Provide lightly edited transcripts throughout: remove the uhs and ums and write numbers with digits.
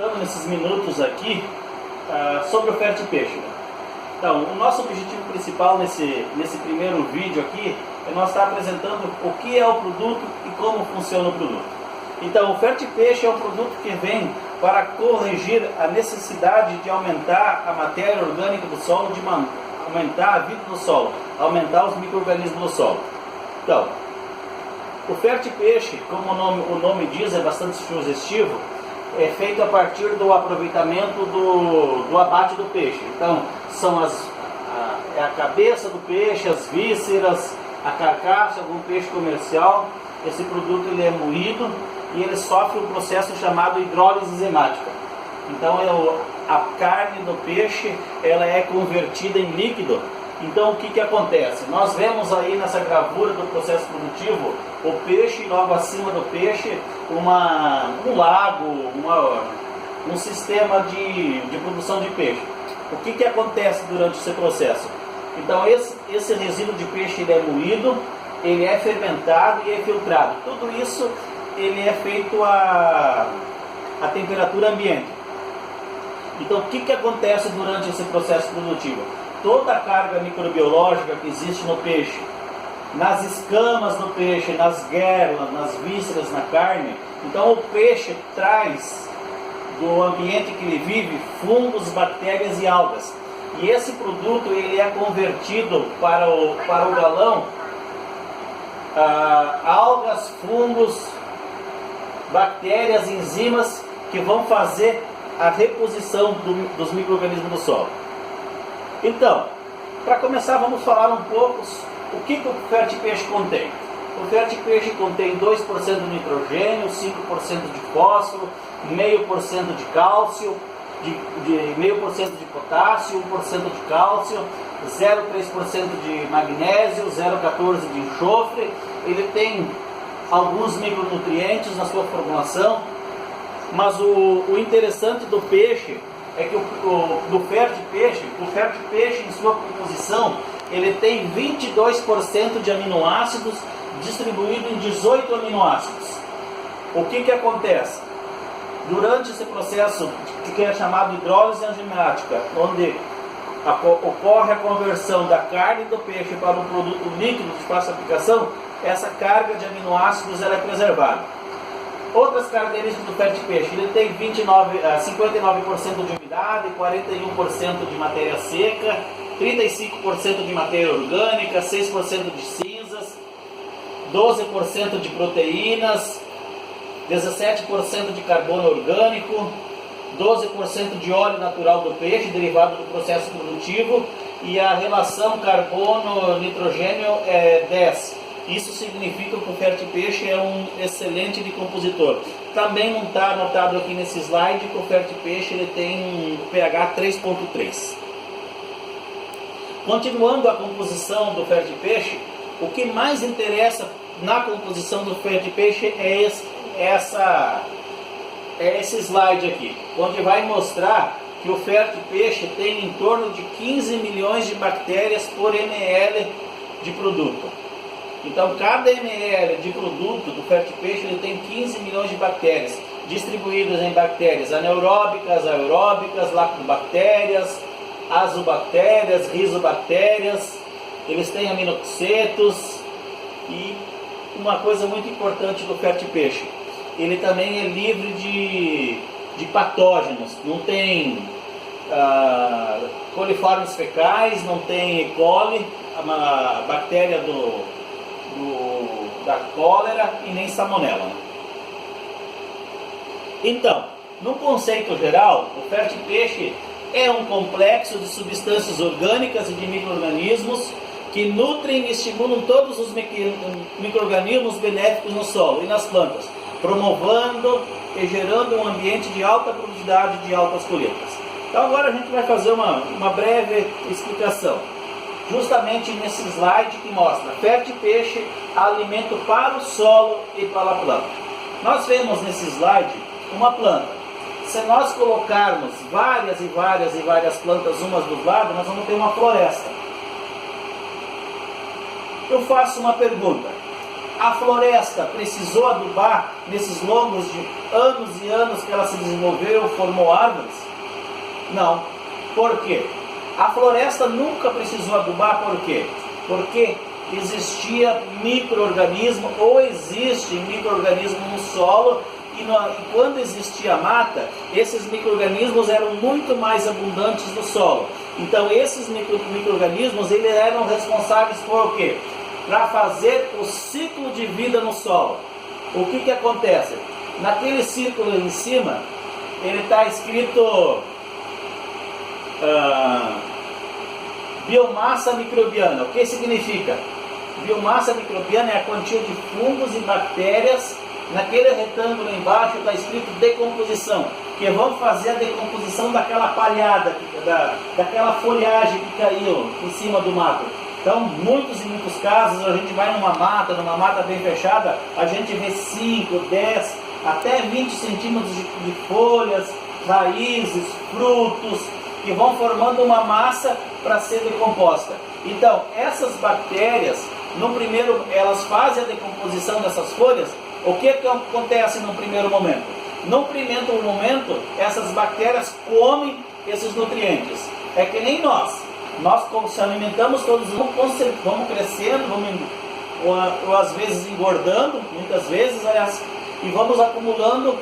apresentando nesses minutos aqui sobre o Fertipeixe. Então, o nosso objetivo principal nesse primeiro vídeo aqui é nós estar apresentando o que é o produto e como funciona o produto. Então, o Fertipeixe é um produto que vem para corrigir a necessidade de aumentar a matéria orgânica do solo, de aumentar a vida do solo, aumentar os micro-organismos do solo. Então, o Fertipeixe, como o nome diz, é bastante sugestivo, é feito a partir do aproveitamento do abate do peixe. Então, são a cabeça do peixe, as vísceras, a carcaça, algum peixe comercial. Esse produto ele é moído e ele sofre um processo chamado hidrólise enzimática. Então, a carne do peixe ela é convertida em líquido. Então, o que acontece? Nós vemos aí nessa gravura do processo produtivo o peixe, logo acima do peixe, um lago, um sistema de produção de peixe. O que acontece durante esse processo? Então, esse resíduo de peixe ele é moído, ele é fermentado e é filtrado. Tudo isso ele é feito a temperatura ambiente. Então, o que acontece durante esse processo produtivo? Toda a carga microbiológica que existe no peixe, nas escamas do peixe, nas guerras, nas vísceras, na carne. Então o peixe traz do ambiente que ele vive fungos, bactérias e algas. E esse produto ele é convertido para o galão algas, fungos, bactérias, enzimas que vão fazer a reposição dos micro-organismos do solo. Então, para começar, vamos falar um pouco o que o Fertipeixe contém. O Fertipeixe contém 2% de nitrogênio, 5% de fósforo, 0,5% de cálcio, 0,5% de potássio, 1% de cálcio, 0,3% de magnésio, 0,14% de enxofre. Ele tem alguns micronutrientes na sua formulação, mas o interessante do peixe é que o Fertipeixe em sua composição ele tem 22% de aminoácidos distribuído em 18 aminoácidos. O que acontece? Durante esse processo que é chamado hidrólise enzimática, onde ocorre a conversão da carne do peixe para um produto líquido de fácil aplicação, essa carga de aminoácidos ela é preservada. Outras características do Fertipeixe, ele tem 59% de umidade, 41% de matéria seca, 35% de matéria orgânica, 6% de cinzas, 12% de proteínas, 17% de carbono orgânico, 12% de óleo natural do peixe, derivado do processo produtivo, e a relação carbono-nitrogênio é 10. Isso significa que o Fertipeixe é um excelente decompositor. Também não está anotado aqui nesse slide que o Fertipeixe ele tem um pH 3.3. Continuando a composição do Fertipeixe, o que mais interessa na composição do Fertipeixe é esse slide aqui, onde vai mostrar que o Fertipeixe tem em torno de 15 milhões de bactérias por ml de produto. Então, cada ml de produto do Fertipeixe ele tem 15 milhões de bactérias, distribuídas em bactérias anaeróbicas, aeróbicas, lactobactérias, azobactérias, rizobactérias. Eles têm aminoxetos e uma coisa muito importante do Fertipeixe, ele também é livre de patógenos, não tem coliformes fecais, não tem E. coli, a bactéria da cólera e nem salmonela. Então, no conceito geral, o Fertipeixe é um complexo de substâncias orgânicas e de micro-organismos que nutrem e estimulam todos os micro-organismos benéficos no solo e nas plantas, promovendo e gerando um ambiente de alta produtividade de altas colheitas. Então agora a gente vai fazer uma breve explicação, justamente nesse slide que mostra Fertipeixe, alimento para o solo e para a planta. Nós vemos nesse slide uma planta. Se nós colocarmos várias plantas umas do lado, nós vamos ter uma floresta. Eu faço uma pergunta: A floresta precisou adubar nesses longos de anos e anos que ela se desenvolveu, formou árvores? Não. Por quê? A floresta nunca precisou adubar, por quê? Porque existia micro-organismo, ou existe micro-organismo no solo, e quando existia mata, esses micro-organismos eram muito mais abundantes no solo. Então esses micro-organismos, eles eram responsáveis por o quê? Para fazer o ciclo de vida no solo. O que acontece? Naquele círculo em cima, ele está escrito biomassa microbiana. O que significa? Biomassa microbiana é a quantia de fungos e bactérias. Naquele retângulo embaixo está escrito decomposição, que vão fazer a decomposição daquela palhada, daquela folhagem que caiu em cima do mato. Então, muitos e muitos casos, a gente vai numa mata bem fechada, a gente vê 5, 10, até 20 centímetros de folhas, raízes, frutos, que vão formando uma massa para ser decomposta. Então, essas bactérias, no primeiro, elas fazem a decomposição dessas folhas. O que acontece no primeiro momento? No primeiro momento, essas bactérias comem esses nutrientes. É que nem nós. Nós se alimentamos todos, vamos crescendo, ou às vezes engordando, muitas vezes, aliás, e vamos acumulando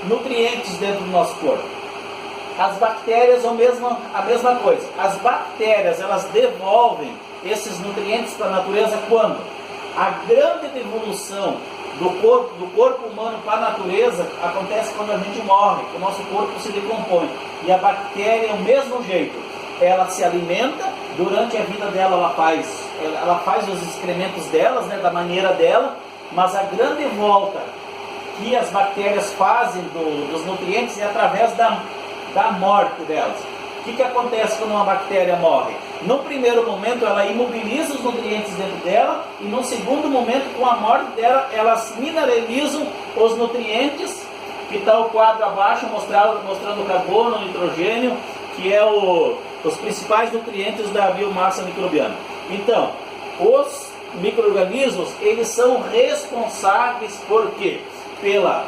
nutrientes dentro do nosso corpo. As bactérias, a mesma coisa. As bactérias, elas devolvem esses nutrientes para a natureza quando? A grande devolução do corpo humano para a natureza acontece quando a gente morre, o nosso corpo se decompõe. E a bactéria é o mesmo jeito. Ela se alimenta, durante a vida dela ela faz os excrementos delas, né, da maneira dela, mas a grande volta que as bactérias fazem dos nutrientes é através da morte delas. O que acontece quando uma bactéria morre? No primeiro momento ela imobiliza os nutrientes dentro dela, e no segundo momento, com a morte dela, elas mineralizam os nutrientes, que está o quadro abaixo mostrando o carbono, o nitrogênio, que é os principais nutrientes da biomassa microbiana. Então, os micro-organismos, eles são responsáveis por quê? Pela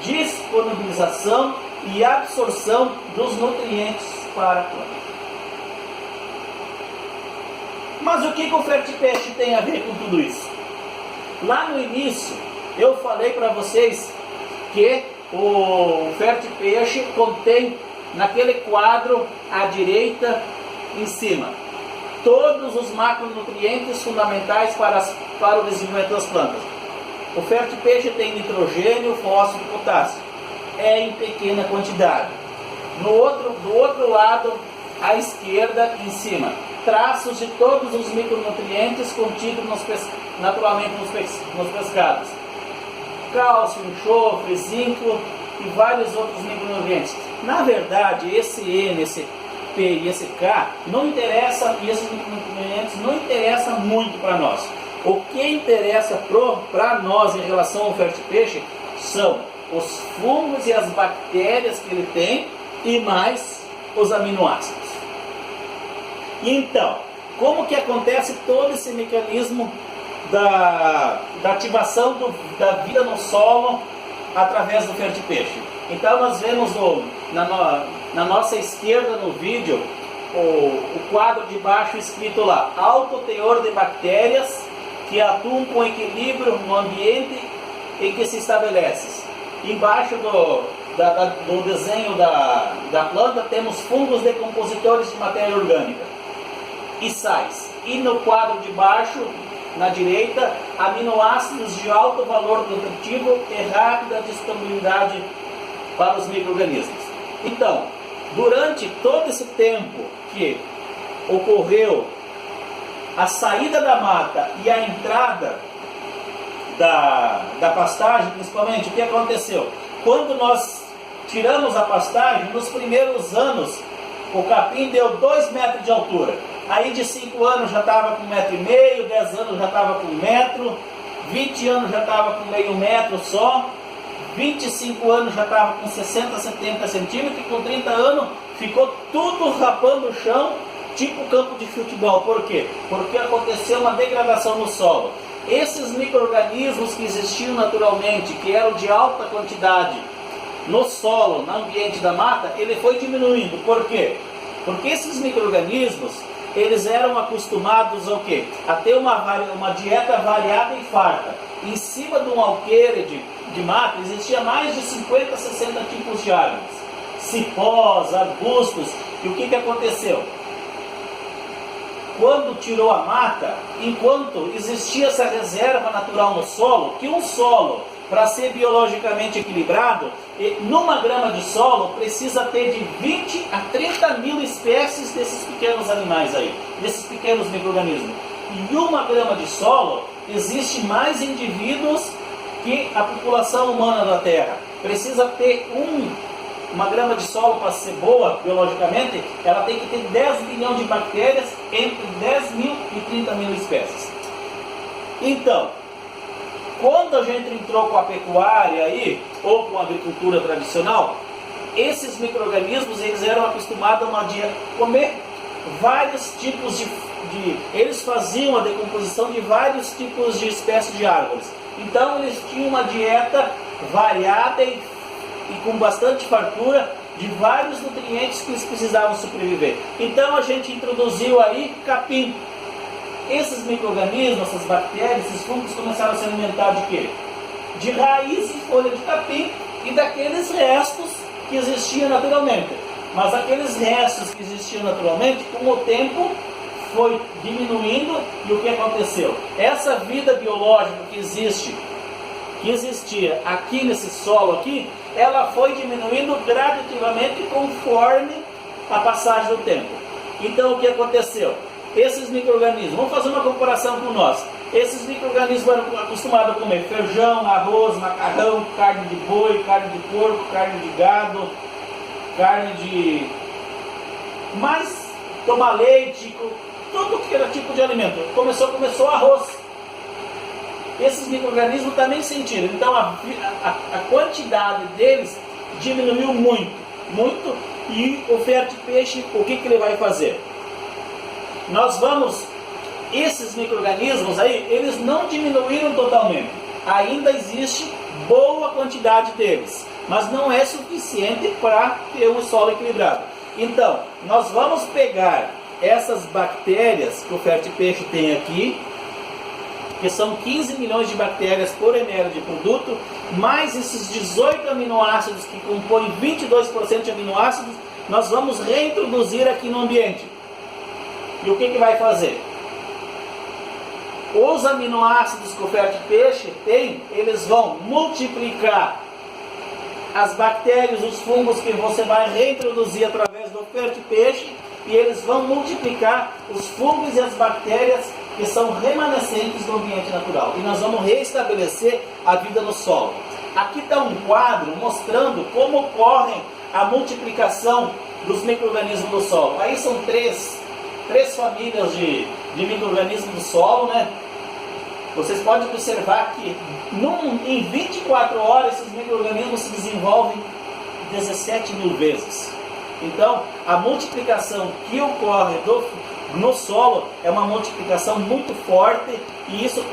disponibilização e absorção dos nutrientes para a planta. Mas o que o Fertipest tem a ver com tudo isso? Lá no início, eu falei para vocês que o Fertipest contém, naquele quadro à direita, em cima, todos os macronutrientes fundamentais para o desenvolvimento das plantas. O Fertipest tem nitrogênio, fósforo e potássio. É em pequena quantidade. Do outro lado, à esquerda, em cima, traços de todos os micronutrientes contidos naturalmente nos pescados. Cálcio, enxofre, zinco e vários outros micronutrientes. Na verdade, esse N, esse P e esse K não interessa, e esses micronutrientes não interessam muito para nós. O que interessa para nós em relação ao Fertipest são os fungos e as bactérias que ele tem, e mais os aminoácidos. Então, como que acontece todo esse mecanismo da ativação da vida no solo através do Fertipest? Então nós vemos na nossa esquerda no vídeo o quadro de baixo escrito lá: alto teor de bactérias que atuam com equilíbrio no ambiente em que se estabelece. Embaixo do desenho da planta temos fungos decompositores de matéria orgânica e sais. E no quadro de baixo, na direita, aminoácidos de alto valor nutritivo e rápida disponibilidade para os micro-organismos. Então, durante todo esse tempo que ocorreu a saída da mata e a entrada da pastagem, principalmente, o que aconteceu? Quando nós tiramos a pastagem, nos primeiros anos, o capim deu 2 metros de altura. Aí de 5 anos já estava com 1,5 metro, 10 anos já estava com 1 metro, 20 anos já estava com meio metro só, 25 anos já estava com 60, 70 centímetros, e com 30 anos ficou tudo rapando o chão, tipo campo de futebol. Por quê? Porque aconteceu uma degradação no solo. esses micro-organismos que existiam naturalmente, que eram de alta quantidade no solo, no ambiente da mata, ele foi diminuindo. Por quê? Porque esses micro-organismos, eles eram acostumados ao quê? A ter uma dieta variada e farta. Em cima de um alqueire de mata, existia mais de 50, 60 tipos de árvores. Cipós, arbustos. E o que aconteceu? Quando tirou a mata, enquanto existia essa reserva natural no solo, que um solo, para ser biologicamente equilibrado, numa grama de solo, precisa ter de 20 a 30 mil espécies desses pequenos animais aí, desses pequenos micro-organismos. Em uma grama de solo, existe mais indivíduos que a população humana da Terra. Precisa ter uma grama de solo para ser boa biologicamente, ela tem que ter 10 bilhões de bactérias entre 10 mil e 30 mil espécies. Então, quando a gente entrou com a pecuária aí, ou com a agricultura tradicional, esses micro-organismos, eles eram acostumados a comer vários tipos eles faziam a decomposição de vários tipos de espécies de árvores. Então eles tinham uma dieta variada e com bastante fartura de vários nutrientes que eles precisavam sobreviver. Então a gente introduziu aí capim. Esses micro-organismos, essas bactérias, esses fungos começaram a se alimentar de quê? De raiz e folha de capim e daqueles restos que existiam naturalmente. Mas aqueles restos que existiam naturalmente, com o tempo, foi diminuindo. E o que aconteceu? Essa vida biológica que existia aqui nesse solo aqui, ela foi diminuindo gradativamente conforme a passagem do tempo. Então o que aconteceu? Esses micro-organismos, vamos fazer uma comparação com nós. Esses micro-organismos eram acostumados a comer feijão, arroz, macarrão, carne de boi, carne de porco, carne de gado, carne de... mas tomar leite, tudo que era tipo de alimento. Começou arroz. Esses micro-organismos também sentiram. Então a quantidade deles diminuiu muito. E o Fertipeixe, o que ele vai fazer? Esses micro-organismos aí, eles não diminuíram totalmente. Ainda existe boa quantidade deles, mas não é suficiente para ter um solo equilibrado. Então, nós vamos pegar essas bactérias que o Fertipeixe tem aqui, que são 15 milhões de bactérias por ml de produto, mais esses 18 aminoácidos que compõem 22% de aminoácidos, nós vamos reintroduzir aqui no ambiente. E o que vai fazer? Os aminoácidos que o Fertipeixe tem, eles vão multiplicar as bactérias, os fungos que você vai reintroduzir através do Fertipeixe, e eles vão multiplicar os fungos e as bactérias que são remanescentes do ambiente natural. E nós vamos restabelecer a vida no solo. Aqui está um quadro mostrando como ocorre a multiplicação dos micro-organismos do solo. Aí são três famílias de micro-organismos do solo, né? Vocês podem observar que em 24 horas esses micro-organismos se desenvolvem 17 mil vezes. Então, a multiplicação que ocorre no solo é uma multiplicação muito forte, e isso